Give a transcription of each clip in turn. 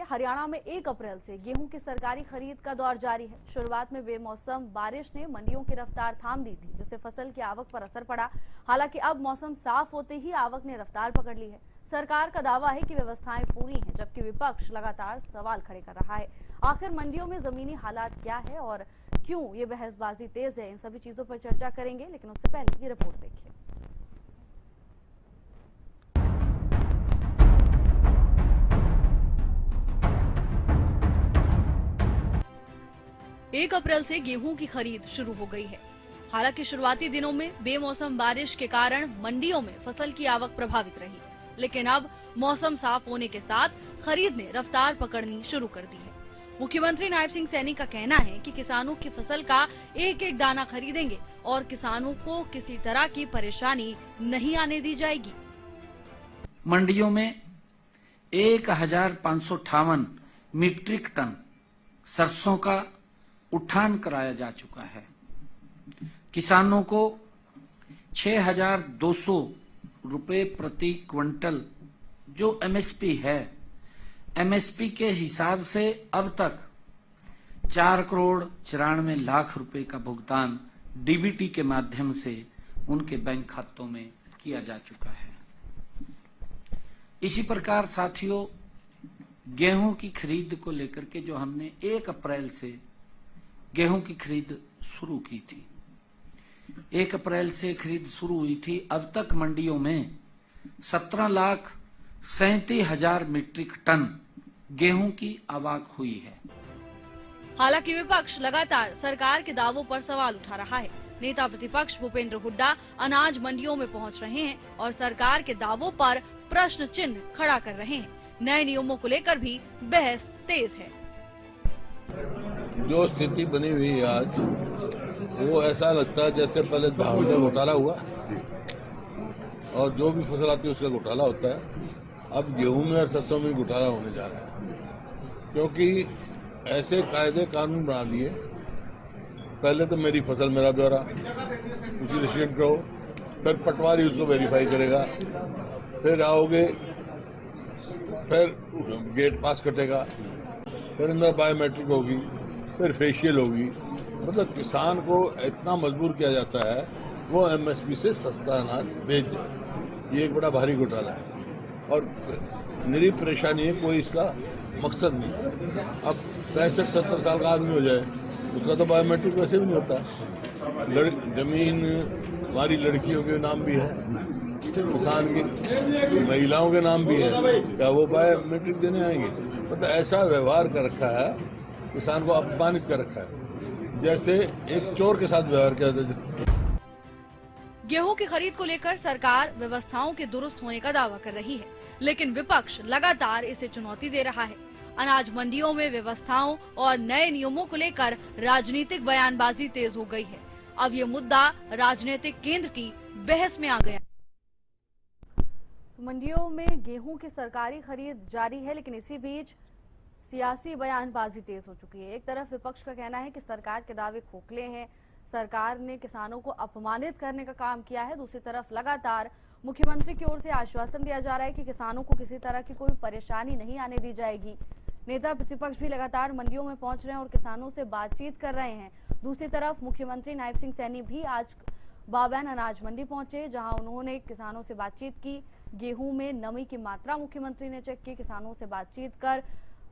हरियाणा में 1 अप्रैल से गेहूं की सरकारी खरीद का दौर जारी है। शुरुआत में बेमौसम बारिश ने मंडियों की रफ्तार थाम दी थी, जिससे फसल की आवक पर असर पड़ा। हालांकि अब मौसम साफ होते ही आवक ने रफ्तार पकड़ ली है। सरकार का दावा है कि व्यवस्थाएं पूरी हैं, जबकि विपक्ष लगातार सवाल खड़े कर रहा है। आखिर मंडियों में जमीनी हालात क्या है और क्यों ये बहसबाजी तेज है, इन सभी चीजों पर चर्चा करेंगे। लेकिन उससे पहले ये रिपोर्ट देखिए। 1 अप्रैल से गेहूं की खरीद शुरू हो गई है। हालांकि शुरुआती दिनों में बेमौसम बारिश के कारण मंडियों में फसल की आवक प्रभावित रही, लेकिन अब मौसम साफ होने के साथ खरीद ने रफ्तार पकड़नी शुरू कर दी है। मुख्यमंत्री नायब सिंह सैनी का कहना है कि किसानों की फसल का एक एक दाना खरीदेंगे और किसानों को किसी तरह की परेशानी नहीं आने दी जाएगी। मंडियों में 1558 मीट्रिक टन सरसों का उठान कराया जा चुका है। किसानों को 6,200 रुपए प्रति क्विंटल जो एमएसपी है, एमएसपी के हिसाब से अब तक 4,94,00,000 रुपए का भुगतान डीबीटी के माध्यम से उनके बैंक खातों में किया जा चुका है। इसी प्रकार साथियों, गेहूं की खरीद को लेकर के जो हमने 1 अप्रैल से गेहूं की खरीद शुरू की थी, 1 अप्रैल से खरीद शुरू हुई थी। अब तक मंडियों में 17,37,000 मीट्रिक टन गेहूं की आवक हुई है। हालांकि विपक्ष लगातार सरकार के दावों पर सवाल उठा रहा है। नेता प्रतिपक्ष भूपेंद्र हुड्डा अनाज मंडियों में पहुंच रहे हैं और सरकार के दावों पर प्रश्न चिन्ह खड़ा कर रहे हैं। नए नियमों को लेकर भी बहस तेज है। जो स्थिति बनी हुई है आज, वो ऐसा लगता है जैसे पहले धान का घोटाला हुआ और जो भी फसल आती है उसका घोटाला होता है। अब गेहूं में और सरसों में घोटाला होने जा रहा है, क्योंकि ऐसे कायदे कानून बना दिए। पहले तो मेरी फसल मेरा ब्यौरा, उसी रिसीट करो, फिर पटवारी उसको वेरीफाई करेगा, फिर आओगे, फिर गेट पास कटेगा, फिर अंदर बायोमेट्रिक होगी, फिर फेशियल होगी। मतलब किसान को इतना मजबूर किया जाता है वो एमएसपी से सस्ता अनाज बेच दे। ये एक बड़ा भारी घोटाला है और निरी परेशानी है, कोई इसका मकसद नहीं। अब 65-70 साल का आदमी हो जाए, उसका तो बायोमेट्रिक वैसे भी नहीं होता। जमीन हमारी लड़कियों के नाम भी है, किसान की महिलाओं के नाम भी है, क्या वो बायोमेट्रिक देने आएंगे? मतलब ऐसा व्यवहार कर रखा है, किसान को अपमानित कर रखा है, जैसे एक चोर के साथ व्यवहार किया जाता है। गेहूं की खरीद को लेकर सरकार व्यवस्थाओं के दुरुस्त होने का दावा कर रही है, लेकिन विपक्ष लगातार इसे चुनौती दे रहा है। अनाज मंडियों में व्यवस्थाओं और नए नियमों को लेकर राजनीतिक बयानबाजी तेज हो गई है। अब ये मुद्दा राजनीतिक केंद्र की बहस में आ गया। मंडियों में गेहूं की सरकारी खरीद जारी है, लेकिन इसी बीच सियासी बयानबाजी तेज हो चुकी है। एक तरफ विपक्ष का कहना है कि सरकार के दावे खोखले हैं, सरकार ने किसानों को अपमानित करने का काम किया है। दूसरी तरफ लगातार मुख्यमंत्री की ओर से आश्वासन दिया जा रहा है कि किसानों को किसी तरह की कोई परेशानी नहीं आने दी जाएगी। नेता प्रतिपक्ष भी लगातार मंडियों में पहुंच रहे हैं और किसानों से बातचीत कर रहे हैं। दूसरी तरफ मुख्यमंत्री नायब सिंह सैनी भी आज बाबैन अनाज मंडी पहुंचे, जहां उन्होंने किसानों से बातचीत की। गेहूं में नमी की मात्रा मुख्यमंत्री ने चेक की, किसानों से बातचीत कर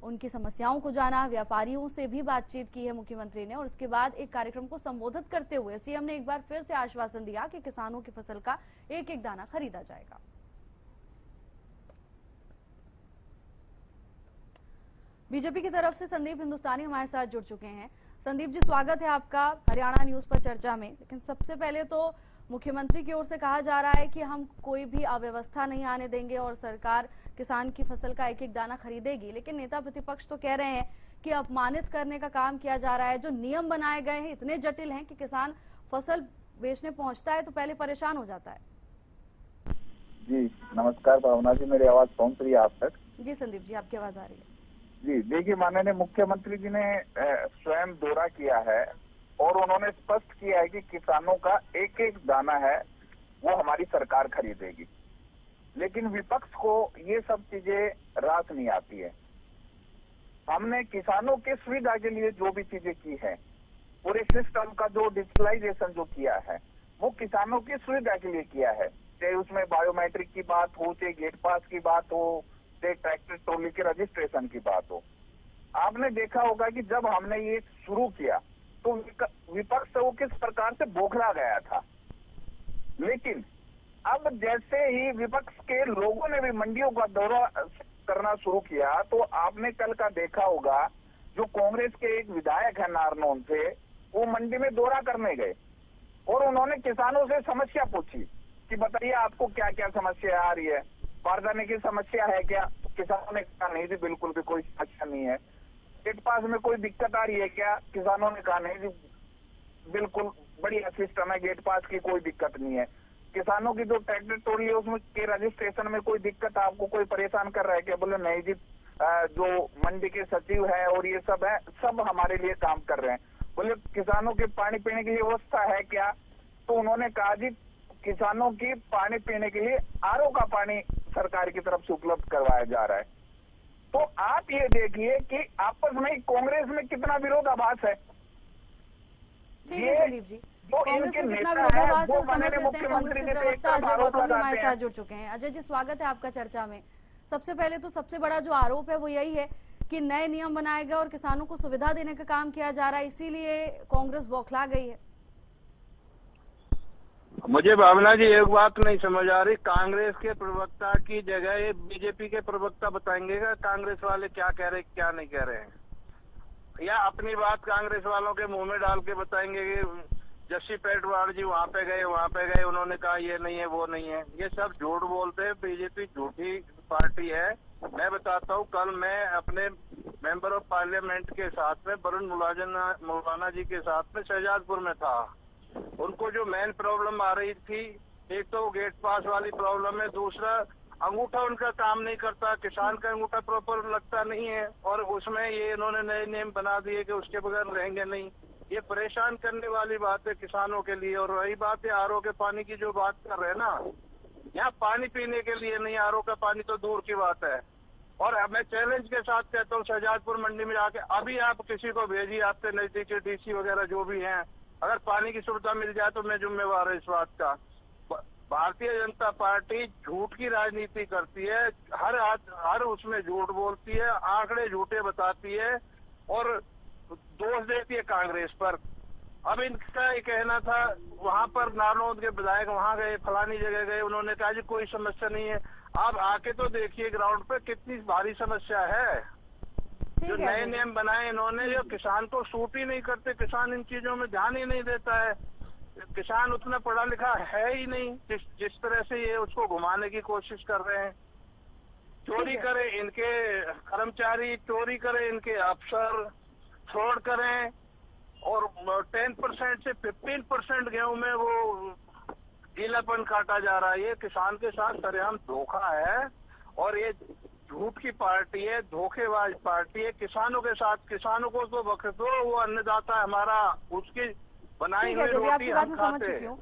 उनकी समस्याओं को जाना। व्यापारियों से भी बातचीत की है मुख्यमंत्री ने और उसके बाद एक कार्यक्रम को संबोधित करते हुए सीएम ने एक बार फिर से आश्वासन दिया कि किसानों की फसल का एक एक दाना खरीदा जाएगा। बीजेपी की तरफ से संदीप हिंदुस्तानी हमारे साथ जुड़ चुके हैं। संदीप जी, स्वागत है आपका हरियाणा न्यूज पर चर्चा में। लेकिन सबसे पहले तो मुख्यमंत्री की ओर से कहा जा रहा है कि हम कोई भी अव्यवस्था नहीं आने देंगे और सरकार किसान की फसल का एक एक दाना खरीदेगी, लेकिन नेता प्रतिपक्ष तो कह रहे हैं कि अपमानित करने का काम किया जा रहा है। जो नियम बनाए गए हैं इतने जटिल हैं कि किसान फसल बेचने पहुंचता है तो पहले परेशान हो जाता है। जी नमस्कार भावना जी, मेरी आवाज पहुंच रही है आप तक? जी संदीप जी, आपकी आवाज आ रही है। जी देखिए, माननीय मुख्यमंत्री जी ने स्वयं दौरा किया है और उन्होंने स्पष्ट किया है कि किसानों का एक एक दाना है वो हमारी सरकार खरीदेगी। लेकिन विपक्ष को ये सब चीजें रास नहीं आती है। हमने किसानों की सुविधा के लिए जो भी चीजें की है, पूरे सिस्टम का जो डिजिटलाइजेशन जो किया है, वो किसानों की सुविधा के लिए किया है। चाहे उसमें बायोमेट्रिक की बात हो, चाहे गेट पास की बात हो, चाहे ट्रैक्टर ट्रॉली के रजिस्ट्रेशन की बात हो। आपने देखा होगा कि जब हमने ये शुरू किया तो विपक्ष से वो किस प्रकार से बौखला गया था, लेकिन अब जैसे ही विपक्ष के लोगों ने भी मंडियों का दौरा करना शुरू किया तो आपने कल का देखा होगा, जो कांग्रेस के एक विधायक है नारनौल से, वो मंडी में दौरा करने गए और उन्होंने किसानों से समस्या पूछी कि बताइए आपको क्या क्या समस्या आ रही है, बारदाने की समस्या है क्या? तो किसानों ने कहा नहीं जी बिल्कुल भी कोई समस्या नहीं है। गेट पास में कोई दिक्कत आ रही है क्या? किसानों ने कहा नहीं जी बिल्कुल बढ़िया सिस्टम है, गेट पास की कोई दिक्कत नहीं है। किसानों की जो ट्रैक्टर ट्रॉली है उसमें के रजिस्ट्रेशन में कोई दिक्कत आपको कोई परेशान कर रहा है क्या? बोले नहीं जी, जो मंडी के सचिव है और ये सब है, सब हमारे लिए काम कर रहे हैं। बोले किसानों के पानी पीने की व्यवस्था है क्या? तो उन्होंने कहा जी किसानों की पानी पीने के लिए आरओ का पानी सरकार की तरफ से उपलब्ध करवाया जा रहा है। तो आप ये देखिए कि आपस में कांग्रेस में कितना विरोधाभास है। ठीक है संदीप जी, जो कांग्रेस इनके में कितना नेता विरोधाभास है है वो वो समझ माननीय लेते हैं। मुख्यमंत्री कांग्रेस के के पे एक प्रवक्ता तरफ अजय आरोप गौतम भी हमारे लगाते साथ हैं। जुड़ चुके हैं। अजय जी स्वागत है आपका चर्चा में। सबसे पहले तो सबसे बड़ा जो आरोप है वो यही है कि नए नियम बनाए गए और किसानों को सुविधा देने का काम किया जा रहा है, इसीलिए कांग्रेस बौखला गई है। मुझे भावना जी एक बात नहीं समझ आ रही, कांग्रेस के प्रवक्ता की जगह बीजेपी के प्रवक्ता बताएंगे कि कांग्रेस वाले क्या कह रहे क्या नहीं कह रहे हैं, या अपनी बात कांग्रेस वालों के मुंह में डाल के बताएंगे कि जस्सी पेटवाड़ जी वहाँ पे गए उन्होंने कहा ये नहीं है वो नहीं है। ये सब झूठ बोलते हैं, बीजेपी झूठी पार्टी है। मैं बताता हूँ, कल मैं अपने मेंबर ऑफ पार्लियामेंट के साथ में वरुण मुलाना जी के साथ में शहजादपुर में था। उनको जो मेन प्रॉब्लम आ रही थी, एक तो गेट पास वाली प्रॉब्लम है, दूसरा अंगूठा उनका काम नहीं करता, किसान का अंगूठा प्रॉपर लगता नहीं है, और उसमें ये इन्होंने नए नियम बना दिए कि उसके बगैर रहेंगे नहीं। ये परेशान करने वाली बात है किसानों के लिए। और वही बात है आरओ के पानी की जो बात कर रहे हैं ना, यहाँ पानी पीने के लिए नहीं, आरओ का पानी तो दूर की बात है। और मैं चैलेंज के साथ कहता हूँ, शहजादपुर मंडी में जाके अभी आप किसी को भेजिए, आपके नजदीक डीसी वगैरह जो भी हैं, अगर पानी की सुविधा मिल जाए तो मैं जिम्मेवार हूँ इस बात का। भारतीय जनता पार्टी झूठ की राजनीति करती है, हर उसमें झूठ बोलती है, आंकड़े झूठे बताती है और दोष देती है कांग्रेस पर। अब इनका ये कहना था, वहां पर नारनौल के विधायक वहां गए, फलानी जगह गए, उन्होंने कहा जी कोई समस्या नहीं है। आप आके तो देखिए ग्राउंड पे कितनी भारी समस्या है। जो नए नियम बनाए इन्होंने, जो किसान को सूट ही नहीं करते, किसान इन चीजों में ध्यान ही नहीं देता है। किसान उतना पढ़ा लिखा है ही नहीं, जिस तरह से ये उसको घुमाने की कोशिश कर रहे हैं। चोरी करें इनके कर्मचारी, चोरी करें इनके अफसर, फ्रॉड करें, और 10% से 15% गेहूं में वो गीलापन काटा जा रहा है। ये किसान के साथ सरेआम धोखा है और ये झूठ की पार्टी है, धोखेबाज पार्टी है। किसानों के साथ, किसानों को तो बख्श दो, वो अन्नदाता है हमारा, उसकी बनाई हुई रोटी हम खाते हैं।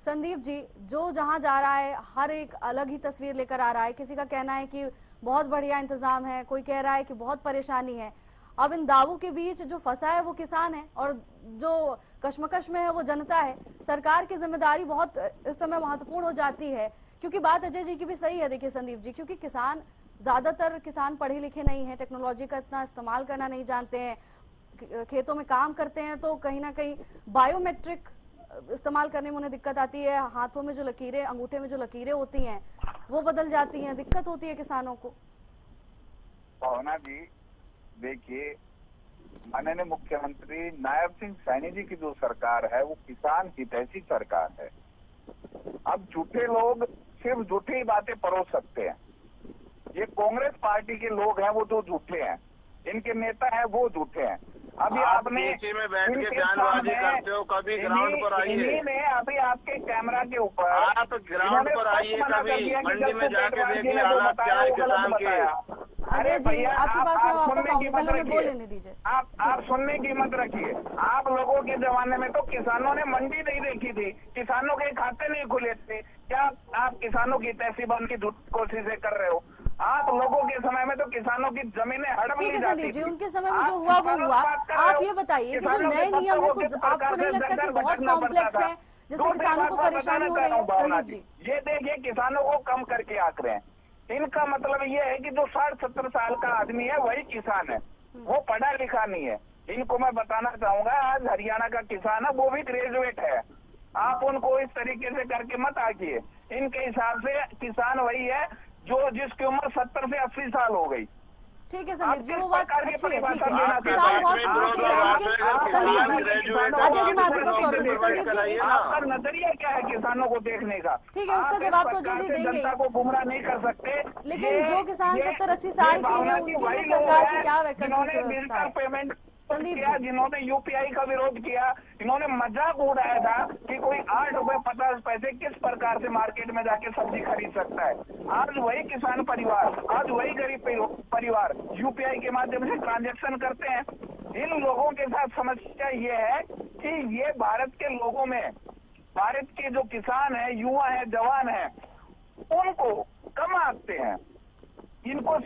संदीप जी, जो जहां जा रहा है हर एक अलग ही तस्वीर लेकर आ रहा है। किसी का कहना है कि बहुत बढ़िया इंतजाम है, कोई कह रहा है कि बहुत परेशानी है। अब इन दावों के बीच जो फंसा है वो किसान है और जो कश्मकश में है वो जनता है। सरकार की जिम्मेदारी बहुत इस समय महत्वपूर्ण हो जाती है, क्योंकि बात अजय जी की भी सही है। देखिए संदीप जी, क्योंकि ज्यादातर किसान पढ़े लिखे नहीं है, टेक्नोलॉजी का इतना इस्तेमाल करना नहीं जानते हैं, खेतों में काम करते हैं तो कहीं ना कहीं बायोमेट्रिक इस्तेमाल करने में उन्हें दिक्कत आती है। हाथों में जो लकीरें, अंगूठे में जो लकीरें होती हैं वो बदल जाती हैं, दिक्कत होती है किसानों को। भावना जी देखिए, माननीय मुख्यमंत्री नायब सिंह सैनी जी की जो सरकार है वो किसान हितैषी सरकार है। अब झूठे लोग सिर्फ झूठी बातें परोस सकते हैं। ये कांग्रेस पार्टी के लोग हैं वो जो झूठे हैं, इनके नेता हैं वो झूठे हैं। अभी आपने में बैठ के बयानबाजी करते हो, कभी ग्राउंड पर आइए। ने अभी आपके कैमरा के ऊपर आप ग्राउंड पर आइए, कभी मंडी में जाके देखिए हालात क्या है किसान के। अरे जी, आपके पास मैं वापस आऊंगी, पहले उन्हें बोल लेने दीजिए। आप सुनने की मत रखिए। आप लोगों के जमाने में तो किसानों ने मंडी नहीं देखी थी, किसानों के खाते नहीं खुले थे। क्या आप किसानों की तहसीबान की कोशिशें कर रहे हो? आप लोगों के समय में तो किसानों की जमीनें हड़प ठीक ली है जाती संदीप जी, थी। उनके समय में आप जो हुआ वो किसानों हुआ। से बात कर रहे आप हो। ये बताइए कि जो किसानों नए के नियम है पत्थरों कुछ के आपको नहीं प्रकार से लगता कि दंडर बहुत भटकना पड़ता कॉम्प्लेक्स था। है, जिससे दूसरी किसानों बात को मैं परेशानी बताना हो चाह रही रहा है? हूँ भावना संदीप जी, जी, ये देखिए किसानों को कम करके आंक रहे हैं। इनका मतलब ये है कि जो 60-70 साल का आदमी है वही किसान है, वो पढ़ा लिखा नहीं है। इनको मैं बताना चाहूंगा, आज हरियाणा का किसान है वो भी ग्रेजुएट है। आप उनको इस तरीके से करके मत आकिए। इनके हिसाब से किसान वही है जो जिसकी उम्र 70 से 80 साल हो गई। ठीक है संदीप जी, वो बात प्रकार की अच्छी है, ठीक परिभाषा है। देना किसान चाहते बहुत हैं। खुशी है, लेकिन संदीप जी, अजय जी मैं आपके पास लौटूंगी। संदीप जी, आपका नजरिया क्या है किसानों को देखने का? ठीक है, उसका आप इस जवाब तो प्रकार अजय जी से देंगे ही। जनता को गुमराह नहीं कर सकते। लेकिन जो किसान ये 70-80 साल के भावना हैं, की उनके वही लिए लोग सरकार की हैं क्या वैकल्पिक जिन्होंने व्यवस्था डिजिटल है? पेमेंट संदीप किया, जी। जिन्होंने यूपीआई का विरोध किया, इन्होंने मजाक उड़ाया था कि कोई 8 रुपए 50 पैसे किस प्रकार से मार्केट में जाके सब्जी खरीद सकता है। आज वही किसान परिवार, आज वही गरीब परिवार यूपीआई के माध्यम से ट्रांजैक्शन करते हैं। इन लोगों के साथ समस्या ये है कि ये भारत के लोगों में, भारत के जो किसान है, युवा है, जवान है, उनको कम आंकते हैं। इनको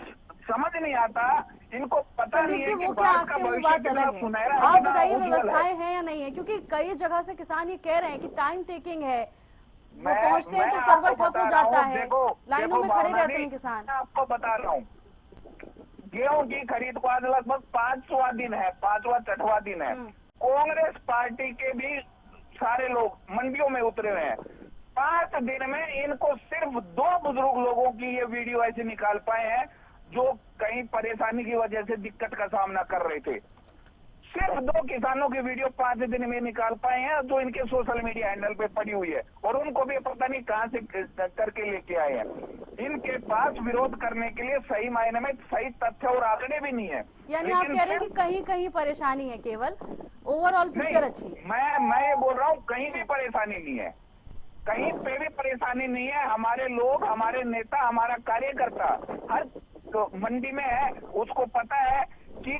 समझ नहीं आता, इनको पता नहीं संदीप है जी, कि वो क्या भारत का आंकते हैं वो भविष्य बात कितना अलग है। सुनहरा, आप कितना बताइए उज्जवल है। व्यवस्थाएं हैं या नहीं है, क्योंकि कई जगह से किसान ये कह रहे हैं कि टाइम टेकिंग है, वो मैं पहुंचते हैं तो आपको सर्वर ठप बता हो रहा जाता हूं, है, देखो लाइनों में खड़े भावना रहते जी, हैं किसान। मैं आपको बता रहा हूँ, गेहूं की खरीद को आज लगभग 5वां दिन है, 5वां-6वां दिन है। कांग्रेस पार्टी के भी सारे लोग मंडियों में उतरे हुए हैं। 5 दिन में इनको सिर्फ 2 बुजुर्ग लोगों की ये वीडियो ऐसे निकाल पाए हैं जो कहीं परेशानी की वजह से दिक्कत का सामना कर रहे थे। सिर्फ 2 किसानों की वीडियो 5 दिन में निकाल पाए हैं जो इनके सोशल मीडिया हैंडल पे पड़ी हुई है, और उनको भी पता नहीं कहां से करके लेके आए हैं। इनके पास विरोध करने के लिए सही मायने में सही तथ्य और आंकड़े भी नहीं है। यानी आप कह रहे हैं कि कहीं कहीं परेशानी है, केवल ओवरऑल पिक्चर अच्छी है। मैं ये बोल रहा हूँ कहीं भी परेशानी नहीं है, कहीं पे भी परेशानी नहीं है। हमारे लोग, हमारे नेता, हमारा कार्यकर्ता हर तो मंडी में है, उसको पता है कि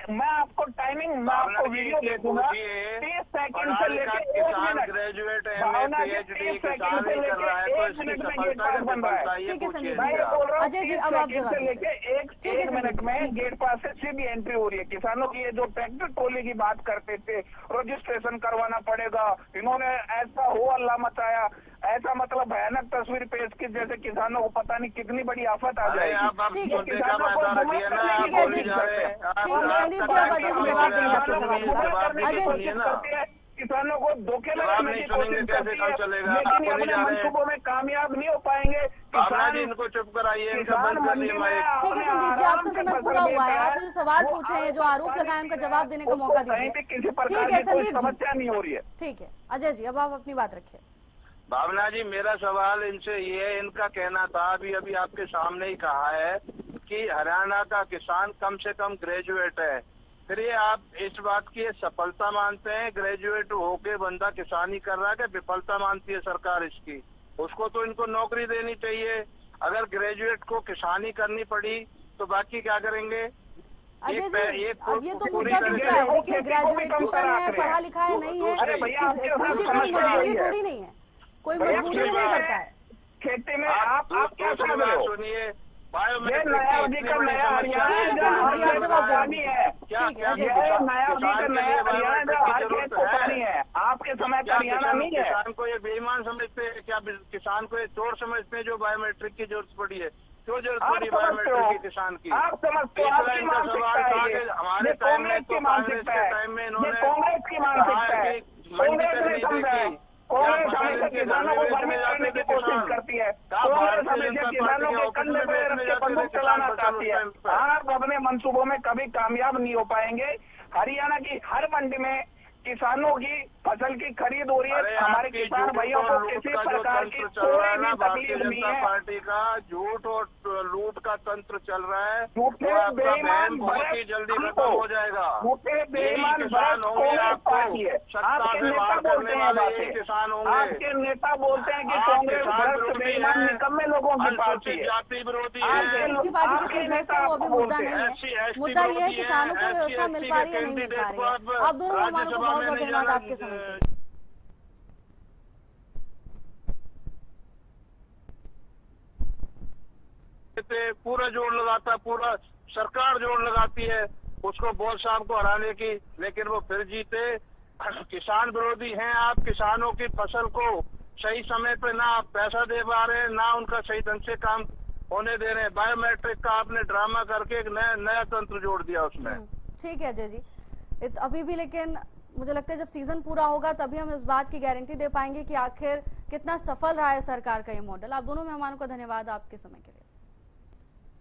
मैं आपको टाइमिंग, मैं आपको वीडियो दे दूंगा 30 सेकंड से लेकर 1 मिनट, ग्रेजुएट भावना जी, PhD 30 सेकंड किसान से ही कर रहा है तो लेकर 1 इसकी मिनट में सफलता गेट पास की बन रहा विफलता है। ये ठीक है पूछिए संदीप मैं जी। ये बोल रहा हूँ अजय जी, 30 अब आप सेकंड जवाब से दीजिए। लेके ठीक है एक मिनट संदीप में गेट पास से सीधी एंट्री हो रही है। किसानों की ये जो ट्रैक्टर ट्रॉली की बात करते थे, रजिस्ट्रेशन करवाना पड़ेगा, इन्होंने ऐसा हो अल्लाह मचाया, ऐसा मतलब भयानक तस्वीर पेश की जैसे किसानों को पता नहीं कितनी बड़ी आफत आ अरे जाएगी। आप ठीक है। मुद्दे का बता रखिए ना, आप ठीक है बोली जी। जा रहे हैं। ठीक है संदीप जी, अब अजय जी जवाब देंगे आपके सवाल का। अजय जी, किसानों को धोखे जवाब लगाने नहीं की सुनेंगे कोशिश कैसे करती कल है, चलेगा? लेकिन आप ये बोली अपने जा रहे हैं। मंसूबों में कामयाब नहीं हो पाएंगे। भावना जी, इनको चुप कराइए, इनका किसान बंद कर मंडी दिए में माइक। ठीक है संदीप जी, आपका समय पूरा हुआ है। आपने जो सवाल पूछे हैं, जो आरोप लगाए, उनका जवाब देने का मौका कहीं भी दीजिए। किसी ठीक प्रकार है की कोई संदीप जी, समस्या नहीं हो रही है। ठीक है अजय जी, अब आप अपनी बात रखिए। भावना जी, मेरा सवाल इनसे ये है, इनका कहना था अभी अभी आपके सामने ही कहा है कि हरियाणा का किसान कम से कम ग्रेजुएट है। फिर ये आप इस बात की सफलता मानते हैं, ग्रेजुएट होके बंदा किसानी कर रहा है, कि विफलता मानती है सरकार इसकी? उसको तो इनको नौकरी देनी चाहिए। अगर ग्रेजुएट को किसानी करनी पड़ी तो बाकी क्या करेंगे? अजय जी, अब ये तो पूरी मुद्दा तरह दूसरा से है। देखिए, ग्रेजुएशन है, पढ़ा लिखा है, नहीं है, अरे भैया, आपके साथ कृषि कोई समस्या मजबूरी यही है। थोड़ी नहीं है, कोई भैया, मजबूरी में नहीं करता है। खेती में आप क्या समझ रहे हो? सुनिए, ये बायोमेट्रिक नया की अवधि इतनी का बड़ी नया समस्या हरियाणा है, ठीक है, जहाँ संदीप जी, हर आप खेत जवाब को दे पानी है। क्या ठीक है, क्या अजय ये जी। नया अवधि का किसान के नया लिए हरियाणा बायोमेट्रिक जहाँ की हर खेत जरूरत को है? पानी है। आपके समय का क्या हरियाणा नहीं है। किसान को ये बेईमान समझते हैं? क्या किसान को ये चोर समझते हैं जो बायोमेट्रिक की जरूरत पड़ी है? क्यों जरूरत आप पड़ी समझते बायोमेट्रिक हो, की किसान की? आप समझते हो, तीसरा आपकी इनका मानसिकता सवाल था है कि हमारे ये टाइम में कांग्रेस तो की कांग्रेस मानसिकता के है, टाइम में ये इन्होंने कांग्रेस की मानसिकता है। मंडी कांग्रेस तक ने नहीं समझा है, देखी। कांग्रेस क्या हमेशा फसल किसानों को बेचने बदनाम जाते करने थे की कोशिश किसान? करती है। क्या कांग्रेस भारतीय हमेशा जनता किसानों पार्टी के के कंधे ऑफिस में पे रख बेचने के जाते थे बंदूक किसान चलाना फसल चाहती उस है। टाइम पर? आप अपने मंसूबों में कभी कामयाब नहीं हो पाएंगे। हरियाणा की हर मंडी में किसानों की फसल की खरीद हो रही है। अरे हमारे आपकी किसान झूठ भाइयों और को लूट किसी का जो प्रकार की तंत्र चल रहा है कोई ना, भी भारतीय तकलीफ नहीं जनता है। पार्टी का झूठ और लूट का तंत्र चल रहा है, झूठे वो आपका बेईमान बहम बहुत ही भरत जल्दी हमको, खत्म हो जाएगा। झूठे यही बेईमान किसान भरत होंगे, कांग्रेस आपको पार्टी है। सत्ता आपके से नेता बाहर बोलते करने हैं वाले यही बातें, किसान होंगे। आपके नेता बोलते हैं कि आप कांग्रेस किसान भरत विरोधी बेईमान हैं, निकम्मे लोगों की पार्टी अनुसूचित है। जाति विरोधी ठीक है, है, इसकी पार्टी आपके कितनी भ्रष्ट नेता है वो अभी आपको मुद्दा बोलते नहीं हैं। है। SC मुद्दा ये है विरोधी किसानों को हैं, व्यवस्था SC मिल पा रही है, नहीं मिल पा कैंडिडेट रही है। को आप दोनों मेहमानों को राज्यसभा बहुत में बहुत नहीं धन्यवाद जाना आपके समय के लिए। पे पूरा जोर लगाता, पूरा सरकार जोर लगाती है उसको बोस साहब को हराने की, लेकिन वो फिर जीते। किसान विरोधी हैं आप, किसानों की फसल को सही समय पे ना आप पैसा दे पा रहे हैं, ना उनका सही ढंग से काम होने दे रहे हैं। बायोमेट्रिक का आपने ड्रामा करके एक नया तंत्र जोड़ दिया उसमें। ठीक है अजय जी, अभी भी लेकिन मुझे लगता है जब सीजन पूरा होगा तभी हम इस बात की गारंटी दे पाएंगे कि आखिर कितना सफल रहा है सरकार का ये मॉडल। आप दोनों मेहमानों का धन्यवाद आपके समय के लिए।